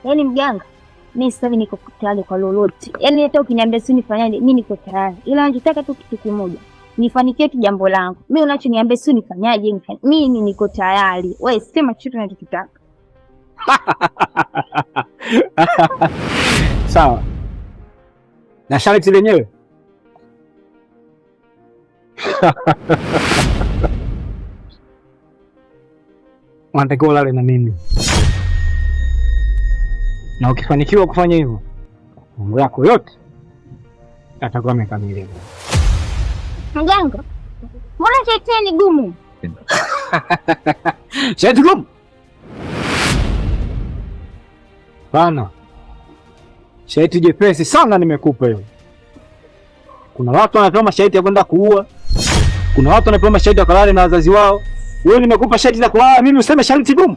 Yaani mganga, mimi sasa hivi niko tayari kwa lolote. Yaani hata ukiniambia si nifanyaje, mimi niko tayari. Ila nataka tu kitu kimoja. Nifanikie tu jambo langu. Mimi unachoniambia si nifanyaje, mimi niko tayari. Wewe sema chochote unachotaka. Sawa. Na sharti lenyewe. Unatakiwa ulale na mimi. Na ukifanikiwa kufanya hivyo, mambo yako yote yatakuwa yamekamilika. Mganga, mbona sharti ni gumu? Sharti gumu? Bana. Sharti jepesi sana nimekupa hiyo. Kuna watu wanapewa masharti ya kwenda kuua. Kuna watu wanapewa masharti ya kulala na wazazi wao. Wewe nimekupa sharti za kulala, mimi useme sharti gumu?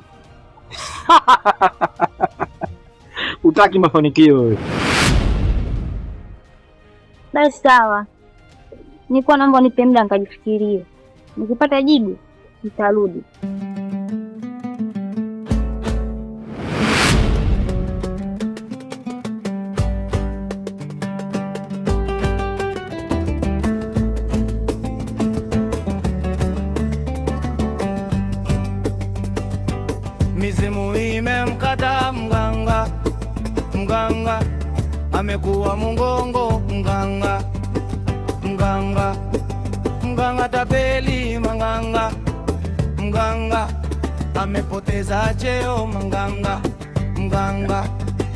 Utaki mafanikio wewe. Basi sawa. Nilikuwa naomba nipe muda nikajifikirie. Nikipata jibu nitarudi. Mizimu imemkata mganga, mganga amekuwa mungongo, mganga, mganga, mganga tapeli, mganga, mganga amepoteza cheo, mganga, mganga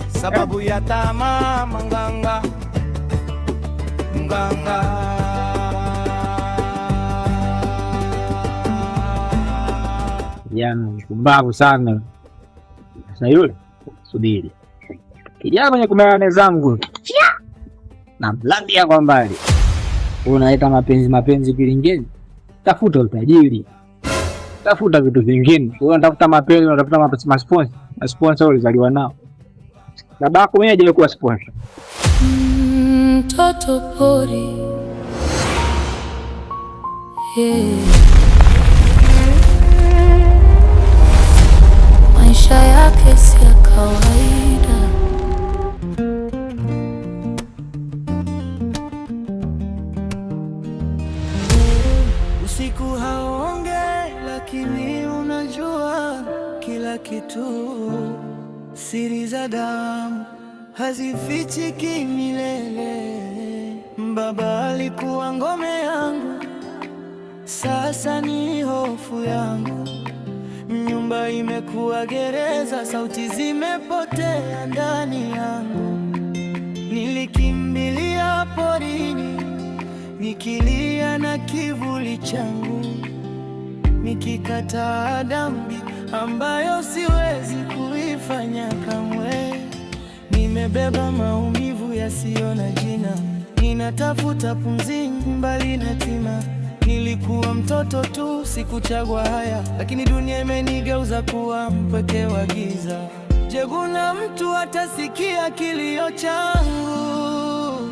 sababu ya tamaa, mganga, mganga. Kijana mkumbavu sana. Sasa yule subiri. Kijana mwenye kumelane zangu. Na mlandia kwa mbali. Unaita mapenzi kilingeni. Tafuta utajiri. Tafuta vitu vingine. Unatafuta mapenzi, unatafuta masponsor. Masponsor ulizaliwa nao. Babako mwenyewe hajawahi kuwa sponsor. Mtoto pori. Maisha yake si ya kawaida. Usiku haonge lakini unajua kila kitu. Siri za damu hazifichiki milele. Baba alikuwa ngome yangu, sasa ni hofu yangu. Nyumba imekuwa gereza, sauti zimepotea ndani yangu. Nilikimbilia porini, nikilia na kivuli changu, nikikataa dhambi ambayo siwezi kuifanya kamwe. Nimebeba maumivu yasiyo na jina, ninatafuta pumzi mbali na tima. Nilikuwa mtoto tu, sikuchagua haya, lakini dunia imenigeuza kuwa mpweke wa giza. Je, kuna mtu atasikia kilio changu?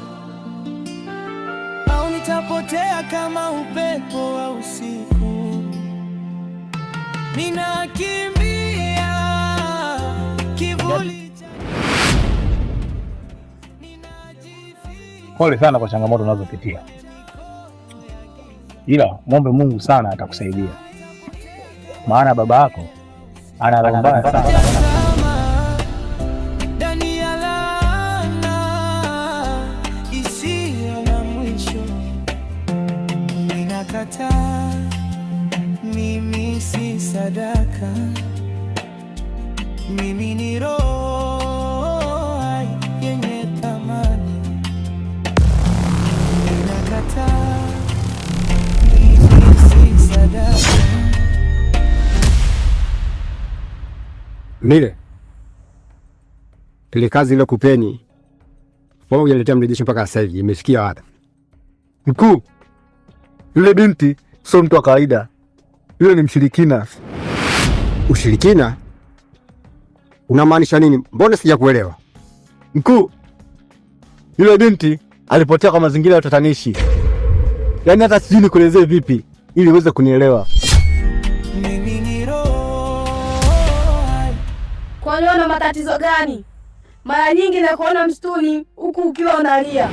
Au nitapotea kama upepo wa usiku? Ninakimbia kivuli cha... Pole sana kwa changamoto unazopitia. Ila muombe Mungu sana atakusaidia. Maana baba yako ana roho mbaya sana. Ndani ya laana isiyo na mwisho. Ninakataa, mimi si sadaka. Mimi ni roho yenye thamani. Ninakataa, Mile ile kazi ile kupeni wao hujaletea mrejesho mpaka sasa hivi imefikia wapi? Mkuu, yule binti sio mtu wa kawaida, yule ni mshirikina. Ushirikina? Unamaanisha nini? Mbona sijakuelewa? Mkuu, yule binti alipotea kwa mazingira ya utatanishi, yaani hata sijui nikuelezee vipi ili uweze kunielewa. unaniona matatizo gani? Mara nyingi nakuona msituni huku ukiwa unalia.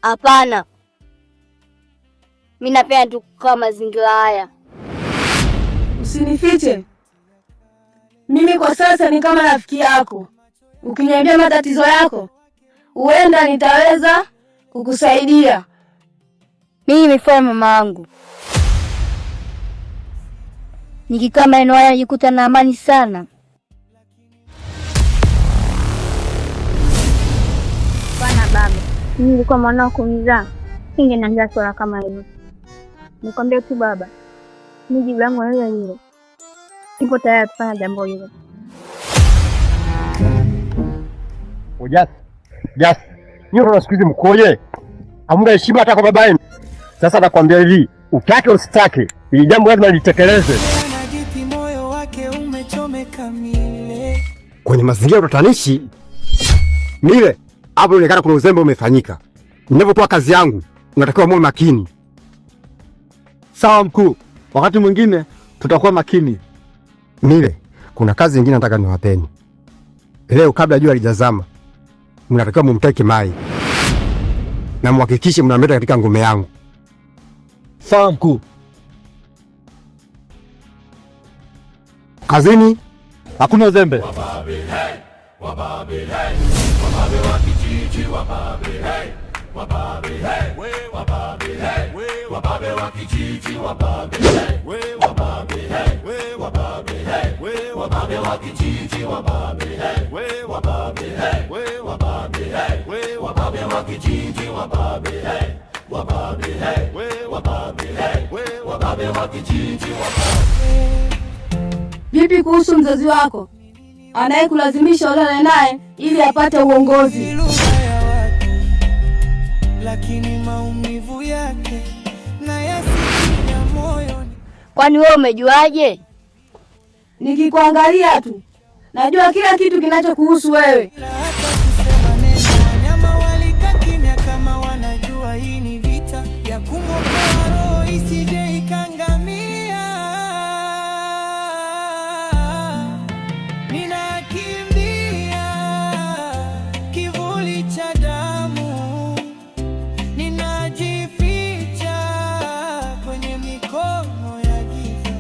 Hapana, mimi napenda tu kukaa mazingira haya. Usinifiche, mimi kwa sasa ni kama rafiki yako. Ukiniambia matatizo yako, huenda nitaweza kukusaidia. Mimi nimefanya mama yangu, nikikaa maeneo haya najikuta na amani sana. Bwana baba, mimi nilikuwa mwanao kumzaa, singeniambia swala kama hilo. Nikwambia tu baba, mimi jibu langu lile lile. Nipo tayari kufanya jambo hilo. Jas, nyinyi siku hizi mkoje? Hamna heshima hata kwa baba yenu. Sasa nakwambia hivi, utake usitake, ili jambo lazima litekeleze. Moyo wake umechomeka Mile. Kwenye mazingira ya utatanishi Mile, hapo inaonekana kuna uzembe umefanyika. Ninapotoa kazi yangu, unatakiwa muwe makini. Sawa mkuu, wakati mwingine tutakuwa makini. Mile, kuna kazi nyingine nataka niwapeni. Leo kabla jua lijazama, mnatakiwa mumteke Mai na muhakikishe mnamleta katika ngome yangu. Sawa mkuu. Kazini hakuna uzembe. Wababe hey, wababe hey, wababe wa kijiji, wababe hey, wababe hey, wababe hey, wababe wa kijiji, wababe hey, wababe hey, wababe hey, wababe wa kijiji, wababe hey, wababe hey, wababe hey, wababe wa kijiji, wababe hey, wababe hey, wababe hey, wababe wa kijiji, wababe. Vipi kuhusu mzazi wako anayekulazimisha ulale naye ili apate uongozi? Lakini maumivu yake na yasikia moyoni. Kwani wewe umejuaje? Nikikuangalia tu najua kila kitu kinachokuhusu wewe. Wanyama walikaa kimya kama wanajua hii ni vita ya kumwokoa roho isije ikangamia. Ninakimbia kivuli cha damu, ninajificha kwenye mikono ya giza.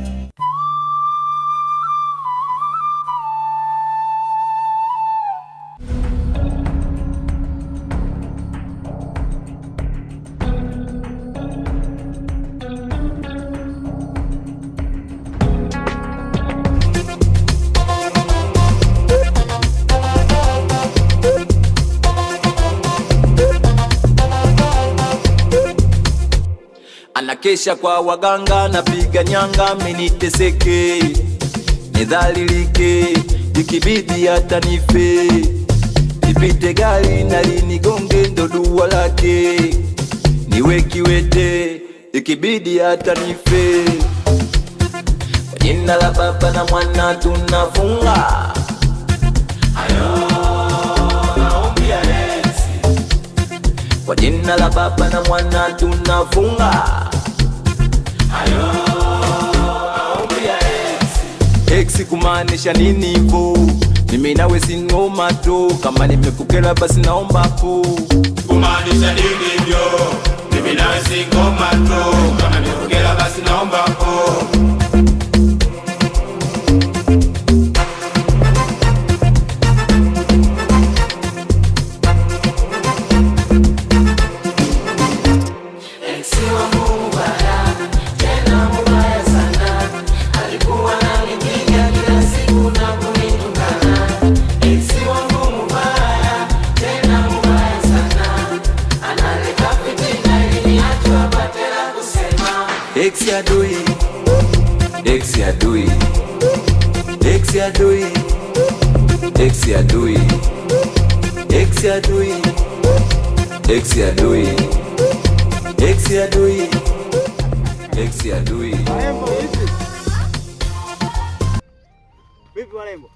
Anakesha kwa waganga, napiga nyanga, meniteseke nidhalilike, ikibidi hata nife, nipite gari na linigonge, ndo dua lake niwe kiwete, ikibidi hata nife. Kwa jina la Baba na Mwana tunafunga hayo maombi ya Yesu. Kwa jina la Baba na Mwana tunafunga hayo maombi ya Yesu. Eksi kumaanisha nini hivyo? Mimi nawe si ngoma tu, kama nimekukera basi naomba po. Kumaanisha nini hivyo? Mimi nawe si ngoma tu, kama nimekukera basi naomba po. Eksi adui, eksi adui, eksi adui, eksi adui, eksi adui, eksi adui, eksi adui, eksi adui. Warembo vipi? Vipi warembo?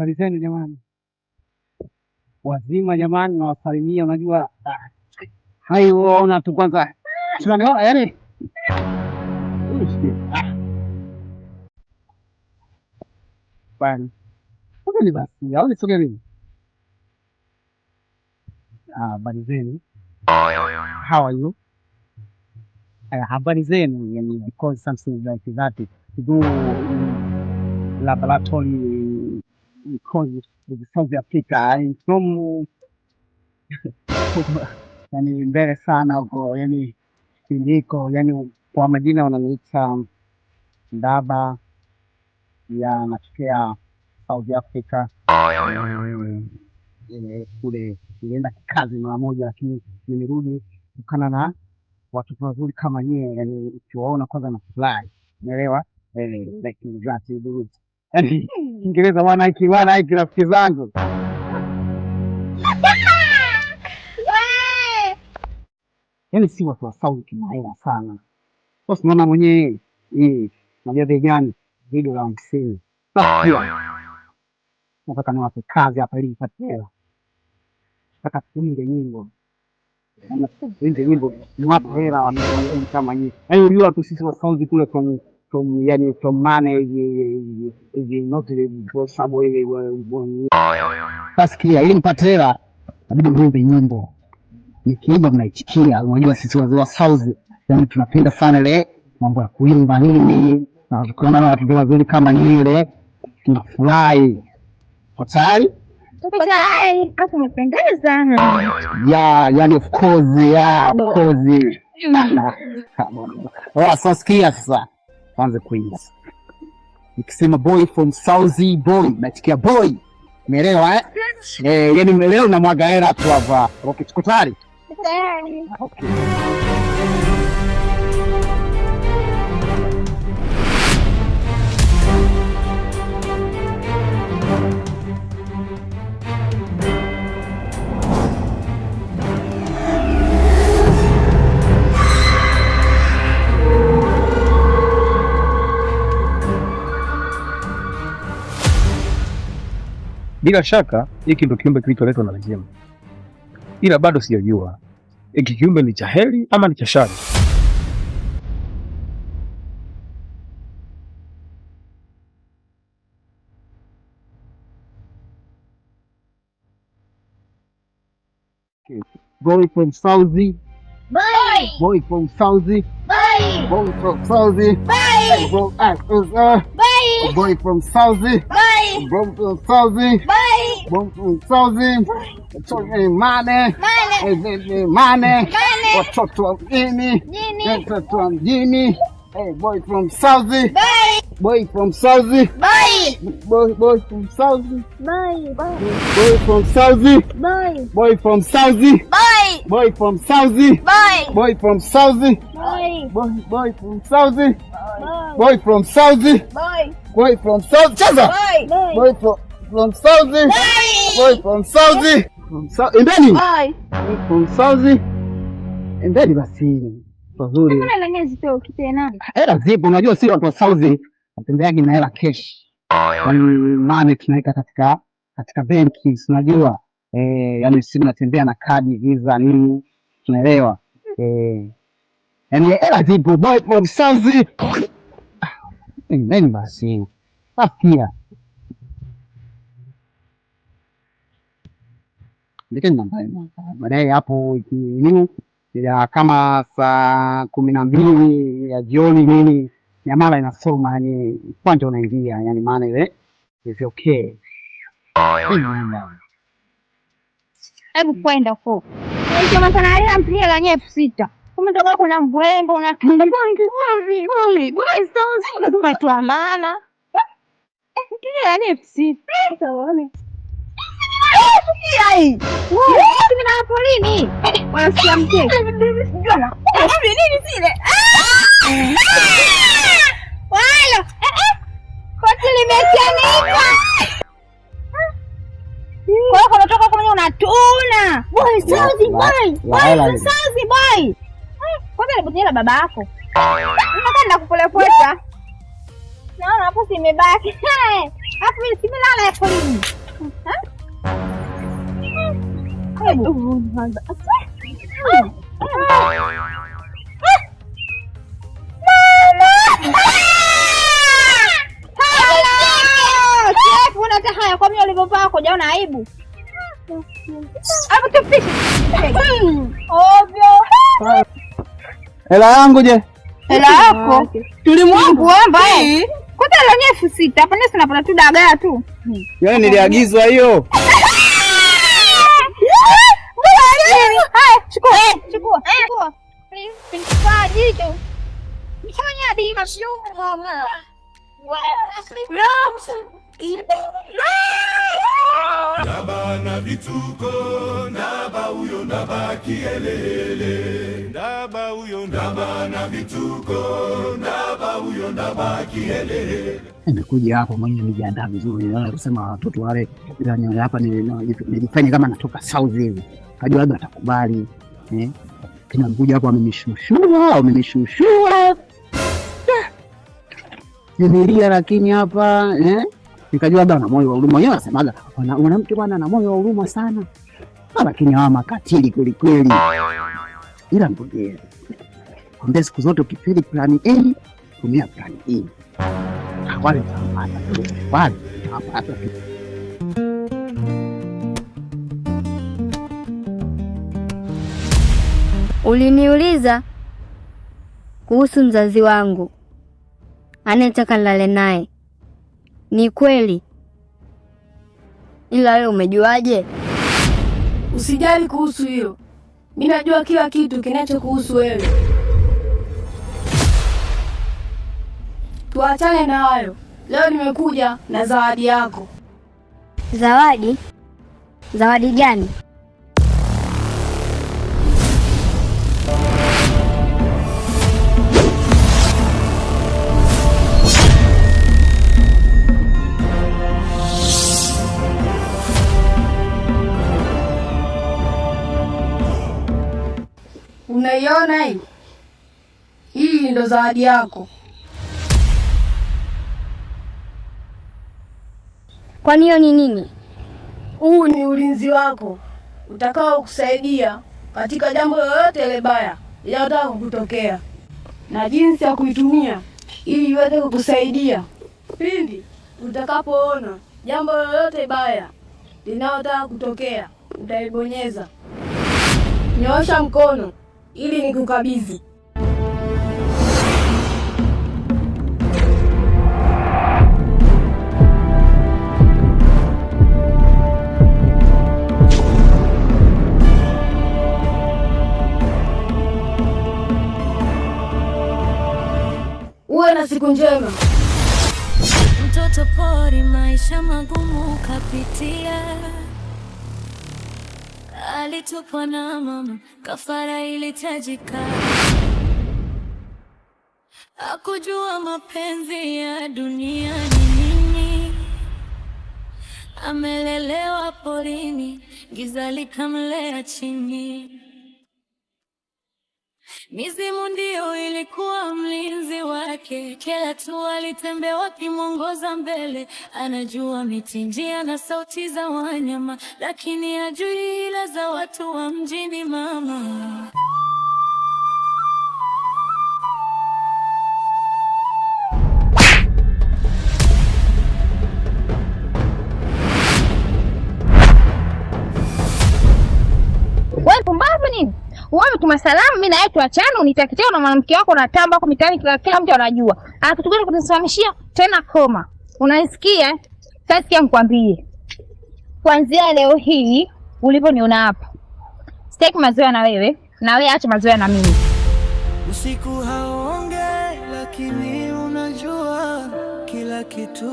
Habari zenu jamani. Wazima jamani, nawasalimia. Unajua haiona tu kwanza tunaniona yani bani ni basi au nisogeni. Habari zenu. How are you? Habari zenu, yani because something like that to do laboratory because with South Africa and from yani mbele sana huko, yani niko yani kwa majina wananiita Ndaba ya natokea South Africa. Kule nilienda kazi mara moja, lakini nimerudi kutokana na watu wazuri kama nyie, yani ukiwaona kwanza na fly, umeelewa? Like that yani Kiingereza wana hiki rafiki zangu. Yani si watu wa South kinaela sana. Sasa unaona mwenyewe najua bei gani? Video la 50. Sasa nataka niwape kazi hapa ili nipate hela. Nataka kuimba nyimbo. Kuimba nyimbo niwape hela wa kama nyinyi. Yaani unajua tu sisi wa South kule from money is not for somewhere. Sasa kia ili nipate hela inabidi niimbe nyimbo. Nikiimba mnaitikia. Unajua sisi wa South yani tunapenda sana ile mambo ya kuimba nini. Na tukiona watu wazuri kama nyile tunafurahi. Kwa tayari? Tuko tayari. Hapo umependeza. Yani of course. Sasa sikia sasa. Kwanza kuimba. Nikisema boy from South boy, nasikia boy. Umeelewa yani umeelewa na mwaga hela tu hapa. Okay, tuko tayari? Tayari. Okay. Bila shaka hiki ndio kiumbe kilicholetwa na Rehema, ila bado sijajua hiki kiumbe ni cha heri ama ni cha shari. Boy from South. Boy from South. Boy from South. Boy from South. Money. Watoto wa mjini. Watoto wa mjini. Boy from South. Boy from South. Boy from South. Boy from South. Boy from South. Boy from South. Boy from South. Boy from South. Boy from South. Boy from South. Chaza. Boy from South. Boy from South. From South. Endeni. From South. Endeni basi. Nzuri. Mbona na nyezi toki tena? Hela zipo, unajua si watu wa South watembeagi na hela cash. Money tunaweka katika benki, unajua. Yani sisi tunatembea na kadi, visa nini, tunaelewa. Yani hela zipo, boy from South. Nini basi? Afia. Ndike namba. Baadaye hapo nini? Ya kama saa 12 ya jioni nini, nyamala inasoma yani kwanza unaingia yani maana ile is okay. Hebu kwenda huko. Kama sana ile mpira la nyefu 6. Umetoka kuna mbwembo unakanda bongi. Boy sounds unatuma maana. Mpira la nyefu 6. Utaone. Yai! Mimi na polini. Wanasikia mtego. Nini zile? Wala. Koti limechanika. Kwa hiyo unatoka kama unatuna. Boy, sauzi boy. Boy, sauzi boy. Kwanza nipotela baba yako. Unataka kupolepota. Naona hapo simebaki. Hapo mimi simelala ya polini. Haya kwa mimi ulivyovaa kujaona aibu. Hapo tupishe. Ovyo. Hela yangu je? Hela yako? Tulimwangu omba Kwanza leo 6,000. Hapa nisi napata tu dagaa tu. Yaani niliagizwa hiyo. Haya, chukua. Pinfa jicho. Mfanya diva sio mama. Ndaba na vituko, ndaba huyo ndaba kielele. Ndaba huyo ndaba na vituko, ndaba huyo ndaba kielele. Nimekuja hapo mwenye nijiandaa vizuri, naona kusema watoto wale ila hapa nilifanya kama natoka South hivi. Kajua labda atakubali. Kina mkuja hapo amenishushua. Nimelia lakini hapa nikajua labda ana moyo wa huruma. Yeye anasemaga mwanamke bwana ana moyo wa huruma sana. Lakini hawa makatili kweli kweli. Ila ngoja. Kumbe siku zote ukifeli plan A, tumia plan E. Wale hapa. Uliniuliza kuhusu mzazi wangu anataka nilale naye. Ni kweli, ila wewe umejuaje? Usijali kuhusu hiyo, mimi najua kila kitu kinachokuhusu wewe. Tuachane na hayo. Leo nimekuja na zawadi yako. Zawadi? Zawadi gani? Unaiona hii? Hii ndo zawadi yako. Kwani hiyo ni nini? Huu ni ulinzi wako utakao kusaidia katika jambo lolote le baya linalotaka kukutokea, na jinsi ya kuitumia ili iweze kukusaidia pindi utakapoona jambo lolote baya linalotaka kutokea. Utaibonyeza. Nyoosha mkono ili nikukabidhi. Uwe na siku njema. Mtoto pori, maisha magumu kapitia. Alitupwa na mama, kafara ilitajika. Hakujua mapenzi ya dunia ni nini. Amelelewa porini, giza likamlea chini. Mizimu ndio ilikuwa mlinzi wake, kila tu alitembea wakimwongoza mbele. Anajua miti, njia na sauti za wanyama, lakini hajui ila za watu wa mjini mama. Wewe pumbavu nini? Wewe tuma salamu, mimi na yeye tuachane, unitakitia na mwanamke wako na tamba huko mitaani, kila mtu anajua. Kitu gani kunisimamishia tena koma? Unaisikia? Sasa nikwambie. Kuanzia leo hii uliponiona hapa, sitaki mazoea na wewe, na wewe acha mazoea na mimi. Usiku haonge, lakini unajua kila kitu.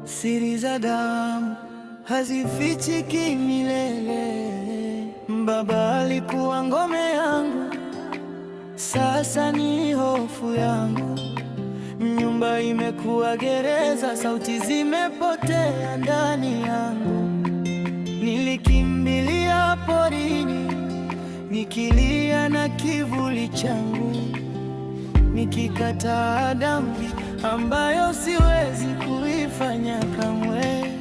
Siri za damu hazifichiki milele. Baba alikuwa ngome yangu, sasa ni hofu yangu. Nyumba imekuwa gereza, sauti zimepotea ndani yangu. Nilikimbilia porini, nikilia na kivuli changu, nikikataa dhambi ambayo siwezi kuifanya kamwe.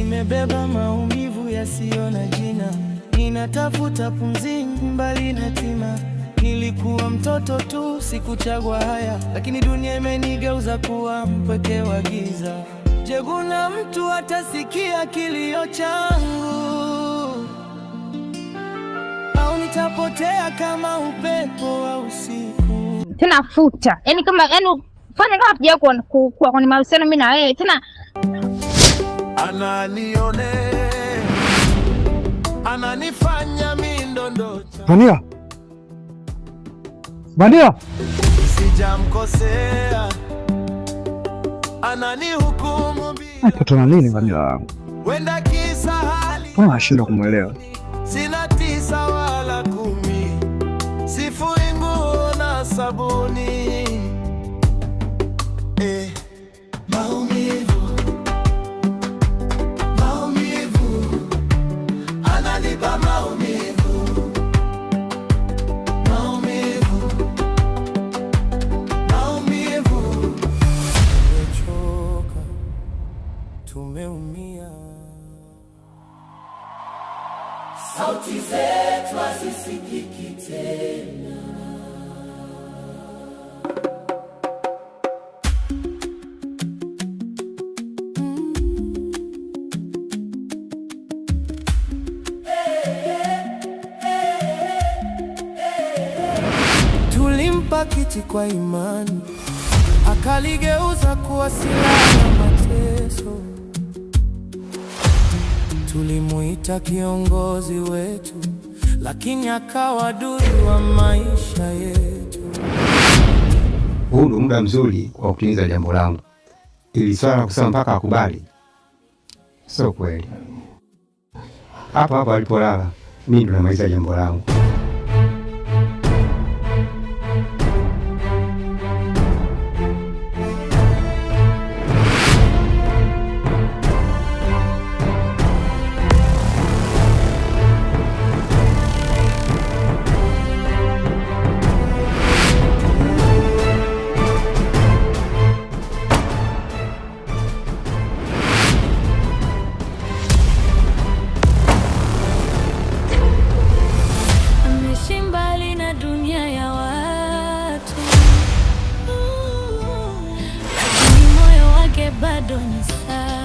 Nimebeba maumivu yasiyo na jina, ninatafuta pumzi mbali na tima. Nilikuwa mtoto tu, sikuchagua haya, lakini dunia imenigeuza kuwa mpweke wa giza. Je, kuna mtu atasikia kilio changu, au nitapotea kama upepo wa usiku? Tena futa, yaani kama fanya kama hatuja kuwa kwenye mahusiano mimi na wewe tena. Ananione, ananifanya mindondocha. Mania, Mania, sijamkosea, ananihukumu bila. Patana nini Mania wangu? Wenda kisa hali, Nashindwa kumuelewa. Sina 9 wala 10, sifui nguo na sabuni. Maumivu, maumivu, ananipa maumivu, maumivu, maumivu. Tumechoka, tumeumia, sauti zetu hazisikiki tena. Tulimpa kiti kwa imani, akaligeuza kuwa silaha ya mateso. Tulimuita kiongozi wetu, lakini akawa adui wa maisha yetu. Huu ndio muda mzuri wa kutimiza jambo langu. Ili swala kusema mpaka akubali, sio kweli. Hapa alipolala, mimi ndo namaliza jambo langu. Bado ni sawa.